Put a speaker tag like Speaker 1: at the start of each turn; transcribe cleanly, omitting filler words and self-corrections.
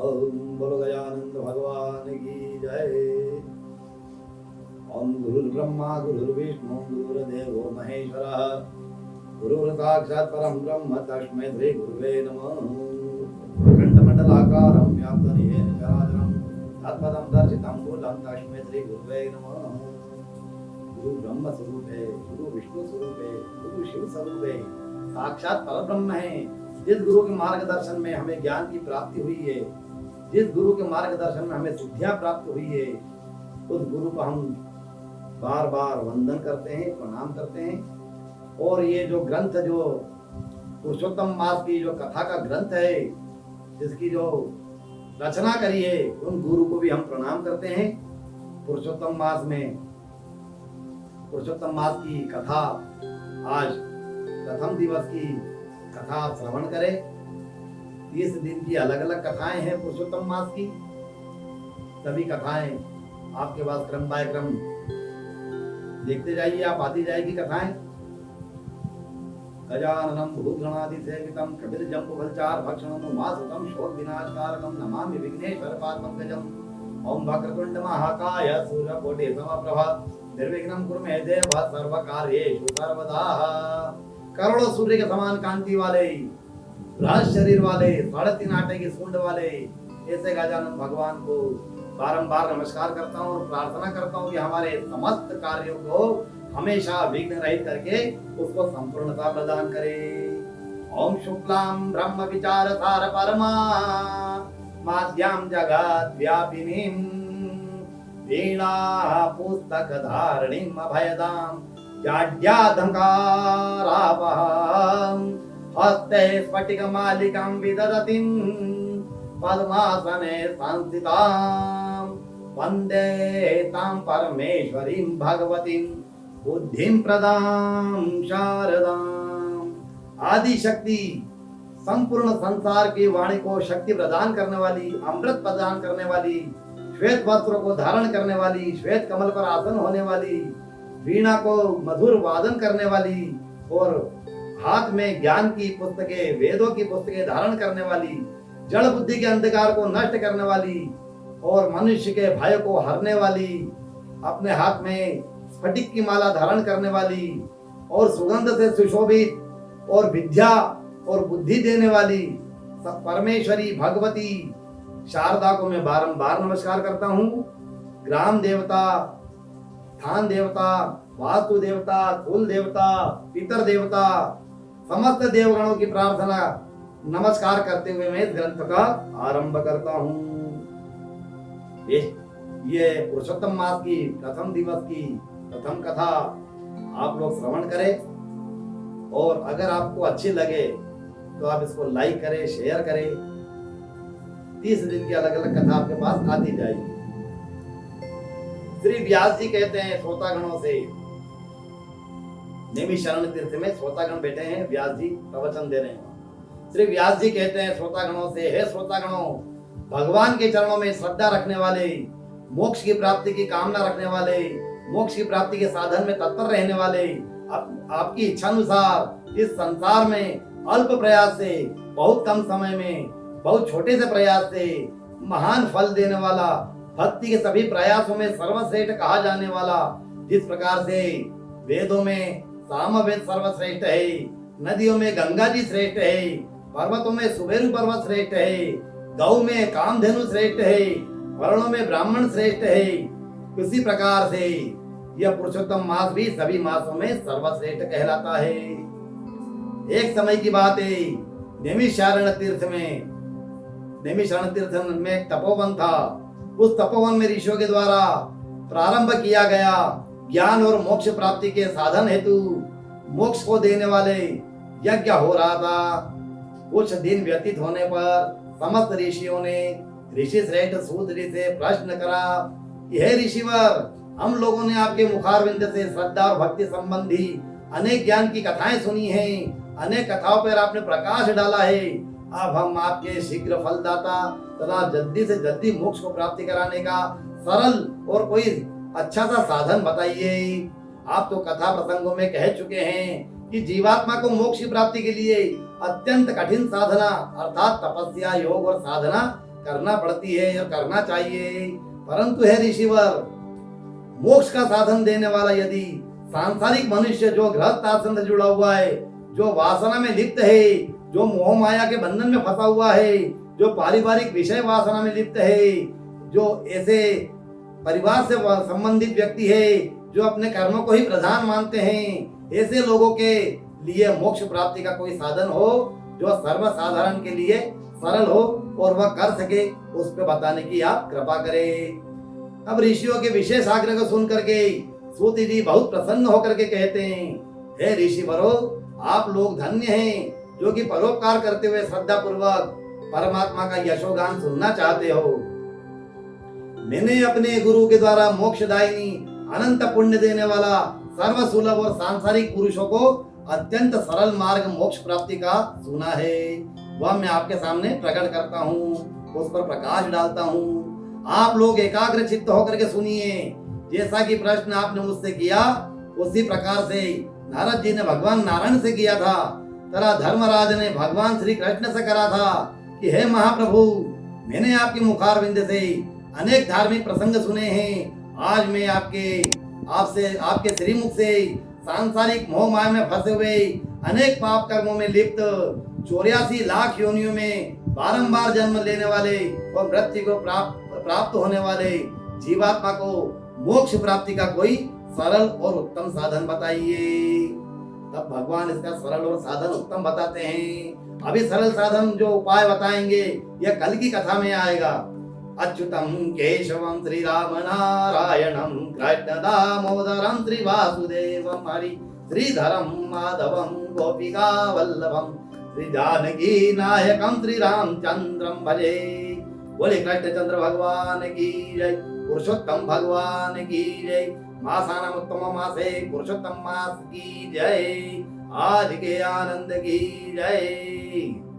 Speaker 1: ओम बोलो गजानंद भगवान की जय। ओम गुरुर्ब्रह्मा गुरुर्विष्णु गुरुर्देवो महेश्वरः गुरुर्साक्षात् परं ब्रह्म तस्मै श्री गुरुवे नमः। अखण्डमण्डलाकारं व्याप्तं येन चराचरं तत्पदं दर्शितं मूलं तस्मै श्री गुरुवे नमः। गुरु ब्रह्म स्वरूप है, गुरु विष्णु स्वरूप है, गुरु शिव स्वरूप है, साक्षात परब्रह्म है। जिस गुरु के मार्गदर्शन में हमें ज्ञान की प्राप्ति हुई है, जिस गुरु के मार्गदर्शन में हमें सिद्धियां प्राप्त हुई है, उस गुरु को हम बार बार वंदन करते हैं, प्रणाम करते हैं। और ये जो ग्रंथ, जो पुरुषोत्तम मास की जो कथा का ग्रंथ है, जिसकी जो रचना करी है, उन गुरु को भी हम प्रणाम करते हैं। पुरुषोत्तम मास की कथा, आज प्रथम दिवस की कथा श्रवण करें। 30 दिन की अलग अलग कथाएं हैं पुरुषोत्तम मास की। सभी कथाएं आपके पास क्रम बाय क्रम देखते जाइए, आप आती जाएगी कथाएं। गजाननं भूतगणाधिसेवितं कपिलजम्बुफलचार भक्षणं उमासुतं शोकविनाशकारकं नमामि विघ्नेश्वरपादपङ्कजम्। ओं वक्रतुण्ड महाकाय सूर्यकोटि समप्रभा निर्विघ्नं कुरु मे देव सर्वकार्येषु सर्वदा। करोड़ों सूर्य के समान कांति वाले, बृहद शरीर वाले, 3.5 आटे की सूंड वाले ऐसे गजानन भगवान को बारंबार नमस्कार करता हूँ और प्रार्थना करता हूँ कि हमारे समस्त कार्यों को हमेशा विघ्न रहित करके उसको संपूर्णता प्रदान करे। ओम शुक्लां ब्रह्म विचार सार परमा माद्यां जगत व्यापिनीं वीणा पुस्तक धारणीं अभयदां जाड्याधंकारापहां हस्ते स्फटिकमालिकां विदधतीं पद्मासने संस्थितां वन्दे तां परमेश्वरीं भगवतीं बुद्धिं प्रदां शारदां। आदि शक्ति संपूर्ण संसार की वाणी को शक्ति प्रदान करने वाली, अमृत प्रदान करने वाली, श्वेत वस्त्रों को धारण करने वाली, श्वेत कमल पर आसन होने वाली, वीणा को मधुर वादन करने वाली और हाथ में ज्ञान की पुस्तकें, वेदों की पुस्तकें धारण करने वाली, जड़ बुद्धि के अंधकार को नष्ट करने वाली और मनुष्य के भय को हरने वाली, अपने हाथ में स्फटिक की माला धारण करने वाली और सुगंध से सुशोभित और विद्या और बुद्धि देने वाली परमेश्वरी भगवती शारदा को मैं बारंबार नमस्कार करता हूँ। ग्राम देवता, स्थान देवता, वास्तु देवता, कुल देवता, पितर देवता, समस्त देवगणों की प्रार्थना नमस्कार करते हुए मैं इस ग्रंथ का आरंभ करता हूँ। ये पुरुषोत्तम मास की प्रथम दिवस की प्रथम कथा आप लोग श्रवण करें और अगर आपको अच्छी लगे तो आप इसको लाइक करें, शेयर करें। 30 दिन की अलग अलग कथा आपके पास आती जाएगी। श्री व्यास जी कहते हैं श्रोतागणों से, नैमिषारण्य तीर्थ में श्रोतागण बैठे हैं, व्यास जी प्रवचन दे रहे हैं। श्री व्यास जी कहते हैं श्रोतागणों से, हे श्रोतागणों, भगवान के चरणों में श्रद्धा रखने वाले, मोक्ष की प्राप्ति की कामना रखने वाले, मोक्ष की प्राप्ति के साधन में तत्पर रहने वाले, आपकी इच्छा अनुसार इस संसार में अल्प प्रयास से, बहुत कम समय में, बहुत छोटे से प्रयास से महान फल देने वाला, भक्ति के सभी प्रयासों में सर्वश्रेष्ठ कहा जाने वाला, जिस प्रकार से वेदों में सामवेद सर्वश्रेष्ठ है, नदियों में गंगा जी श्रेष्ठ है, पर्वतों में सुमेरु पर्वत श्रेष्ठ है, गौ में कामधेनु श्रेष्ठ है, वर्णों में ब्राह्मण श्रेष्ठ है, उसी प्रकार से यह पुरुषोत्तम मास भी सभी मासों में सर्वश्रेष्ठ कहलाता है। एक समय की बात है, नैमिषारण्य तीर्थ में तपोवन था। उस तपोवन में ऋषियों के द्वारा प्रारंभ किया गया ज्ञान और मोक्ष प्राप्ति के साधन हेतु मोक्ष को देने वाले यज्ञ हो रहा था। कुछ दिन व्यतीत होने पर समस्त ऋषियों ने ऋषि श्रेष्ठ सूत ऋषि से प्रश्न करा, यह ऋषिवर, हम लोगों ने आपके मुखारविंद से श्रद्धा और भक्ति संबंधी अनेक ज्ञान की कथाएं सुनी हैं, अनेक कथाओं पर आपने प्रकाश डाला है। अब हम आपके शीघ्र फलदाता तथा जल्दी से जल्दी मोक्ष को प्राप्ति कराने का सरल और कोई अच्छा सा साधन बताइए। आप तो कथा प्रसंगों में कह चुके हैं कि जीवात्मा को मोक्ष की प्राप्ति के लिए अत्यंत कठिन साधना अर्थात तपस्या, योग और साधना करना पड़ती है और करना चाहिए। परंतु है ऋषिवर, मोक्ष का साधन देने वाला यदि सांसारिक मनुष्य जो गृहस्थ आश्रम से जुड़ा हुआ है, जो वासना में लिप्त है, जो मोह माया के बंधन में फंसा हुआ है, जो पारिवारिक विषय वासना में लिप्त है, जो ऐसे परिवार से संबंधित व्यक्ति है, जो अपने कर्मों को ही प्रधान मानते हैं, ऐसे लोगों के लिए मोक्ष प्राप्ति का कोई साधन हो जो सर्वसाधारण के लिए सरल हो और वह कर सके, उस पर बताने की आप कृपा करें। अब ऋषियों के विशेष आग्रह को सुन करके सूत जी बहुत प्रसन्न होकर के कहते हैं, हे ऋषिवरो, आप लोग धन्य हैं जो कि परोपकार करते हुए श्रद्धा पूर्वक परमात्मा का यशोगान सुनना चाहते हो। मैंने अपने गुरु के द्वारा मोक्षदायिनी अनंत पुण्य देने वाला सर्वसुलभ और सांसारिक पुरुषों को अत्यंत सरल मार्ग मोक्ष प्राप्ति का सुना है, वह मैं आपके सामने प्रकट करता हूँ, उस पर प्रकाश डालता हूँ। आप लोग एकाग्र चित्त होकर के सुनिए। जैसा कि प्रश्न आपने मुझसे किया उसी प्रकार से नारद जी ने भगवान नारायण से किया था, तरह धर्मराज ने भगवान श्री कृष्ण से करा था कि हे महाप्रभु, मैंने आपके मुखारविंद से अनेक धार्मिक प्रसंग सुने हैं। आज मैं आपके श्रीमुख से सांसारिक मोह माया में फंसे हुए अनेक पाप कर्मों में लिप्त 84 लाख योनियों में बारंबार जन्म लेने वाले और मृत्यु को प्राप्त होने वाले जीवात्मा को मोक्ष प्राप्ति का कोई सरल और उत्तम साधन बताइए। तब भगवान इसका सरल और साधन उत्तम बताते हैं। अभी सरल साधन जो उपाय बताएंगे यह कल की कथा में आएगा। अच्युतम केशवम श्री राम नारायणम कृष्ण दामोदरम श्री वासुदेवम हरि श्रीधरम माधवम गोपिका वल्लभम श्री जानकी नायकम श्री रामचंद्रम भजे। बोले कृष्णचंद्र भगवान की जय, पुरुषोत्तम भगवान की जय, मासानाम उत्तम मासे पुरुषोत्तम मास की जय, आज के आनंद की जय।